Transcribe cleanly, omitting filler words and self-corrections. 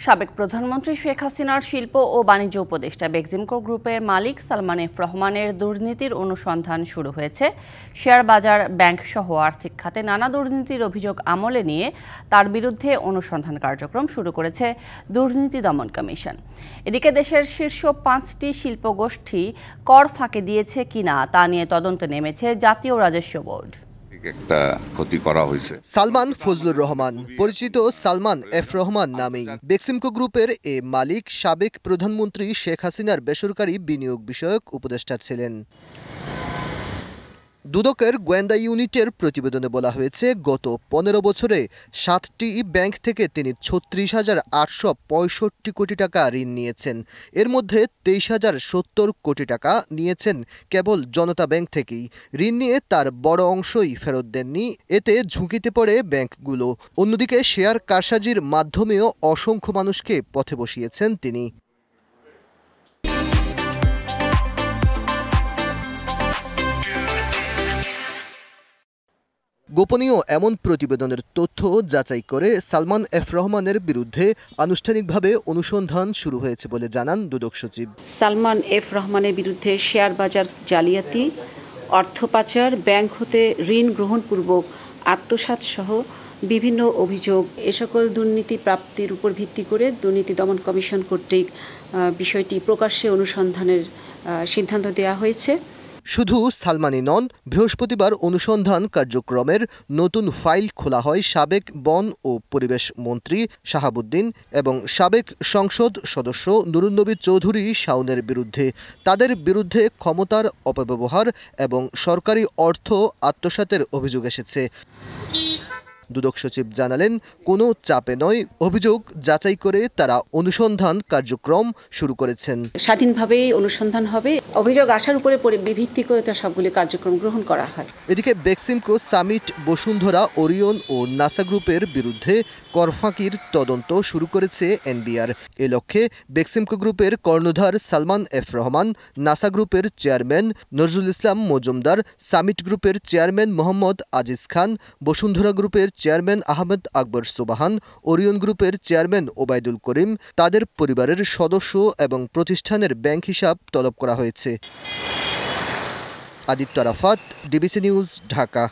সাবেক প্রধানমন্ত্রী শেখ হাসিনার শিল্প ও বাণিজ্য উপদেষ্টা বেক্সিমকো গ্রুপের মালিক সালমান এফ রহমানের দুর্নীতির অনুসন্ধান শুরু হয়েছে। শেয়ার বাজার, ব্যাংক সহ আর্থিক খাতে নানা দুর্নীতির অভিযোগ আমলে নিয়ে তার বিরুদ্ধে অনুসন্ধান কার্যক্রম শুরু করেছে দুর্নীতি দমন কমিশন। এদিকে দেশের শীর্ষ 5টি শিল্পগোষ্ঠী কর ফাঁকি দিয়েছে কিনা তা নিয়ে তদন্তে নেমেছে জাতীয় রাজস্ব বোর্ড। একটা ক্ষতি করা হয়েছে। সালমান ফজলুর রহমান, পরিচিত সালমান এফ রহমান নামেই বেক্সিমকো গ্রুপের এ মালিক সাবেক প্রধানমন্ত্রী শেখ হাসিনার বেসরকারি বিনিয়োগ বিষয়ক উপদেষ্টা ছিলেন। দুদকের গোয়েন্দা ইউনিটের প্রতিবেদনে বলা হয়েছে, গত 15 বছরে 7টি ব্যাংক থেকে তিনি 36,865 কোটি টাকা ঋণ নিয়েছেন। এর মধ্যে 23,070 কোটি টাকা নিয়েছেন কেবল জনতা ব্যাংক থেকেই। ঋণ নিয়ে তার বড় অংশই ফেরত দেননি, এতে ঝুঁকিতে পড়ে ব্যাংকগুলো। অন্যদিকে শেয়ার কারসাজির মাধ্যমেও অসংখ্য মানুষকে পথে বসিয়েছেন তিনি। গোপনীয় এমন প্রতিবেদনের তথ্য যাচাই করে সালমান এফ রহমানের বিরুদ্ধে আনুষ্ঠানিকভাবে অনুসন্ধান শুরু হয়েছে বলে জানান দুদক সচিব। সালমান এফ রহমানের বিরুদ্ধে শেয়ার বাজার জালিয়াতি, অর্থ পাচার, ব্যাংক হতে ঋণ গ্রহণপূর্বক আত্মসাৎ সহ বিভিন্ন অভিযোগ, এ সকল দুর্নীতি প্রাপ্তির উপর ভিত্তি করে দুর্নীতি দমন কমিশন কর্তৃক বিষয়টি প্রকাশ্যে অনুসন্ধানের সিদ্ধান্ত দেওয়া হয়েছে। শুধু সালমানই নন, বৃহস্পতিবার অনুসন্ধান কার্যক্রমের নতুন ফাইল খোলা হয় সাবেক বন ও পরিবেশ মন্ত্রী শাহাবুদ্দিন এবং সাবেক সংসদ সদস্য নুরুন্নবী চৌধুরী শাওনের বিরুদ্ধে। তাদের বিরুদ্ধে ক্ষমতার অপব্যবহার এবং সরকারি অর্থ আত্মসাতের অভিযোগ এসেছে। দুদক সচিব জানালেন, কোনো চাপে নয়, অভিযোগ যাচাই করে তারা অনুসন্ধান কার্যক্রম শুরু করেছেন। স্বাধীনভাবে অনুসন্ধান হবে, অভিযোগ আসার উপরে ভিত্তি করে তার সবগুলি কার্যক্রম গ্রহণ করা হয়। এদিকে বেক্সিমকো, সামিট, বসুন্ধরা, ওরিয়ন ও নাসা গ্রুপের বিরুদ্ধে কর ফাঁকির তদন্ত শুরু করেছে এনবিআর। এ লক্ষ্যে বেক্সিমকো গ্রুপের কর্ণধার সালমান এফ রহমান, নাসা গ্রুপের চেয়ারম্যান নজরুল ইসলাম মজুমদার, সামিট গ্রুপের চেয়ারম্যান মোহাম্মদ আজিজ খান, বসুন্ধরা গ্রুপের চেয়ারম্যান আহমেদ আকবর সুবাহান, ওরিয়ন গ্রুপের চেয়ারম্যান ওবায়দুল করিম, তাদের পরিবারের সদস্য এবং প্রতিষ্ঠানের ব্যাংক হিসাব তলব করা হয়েছে। Aditya Arafat, DBC news, Dhaka.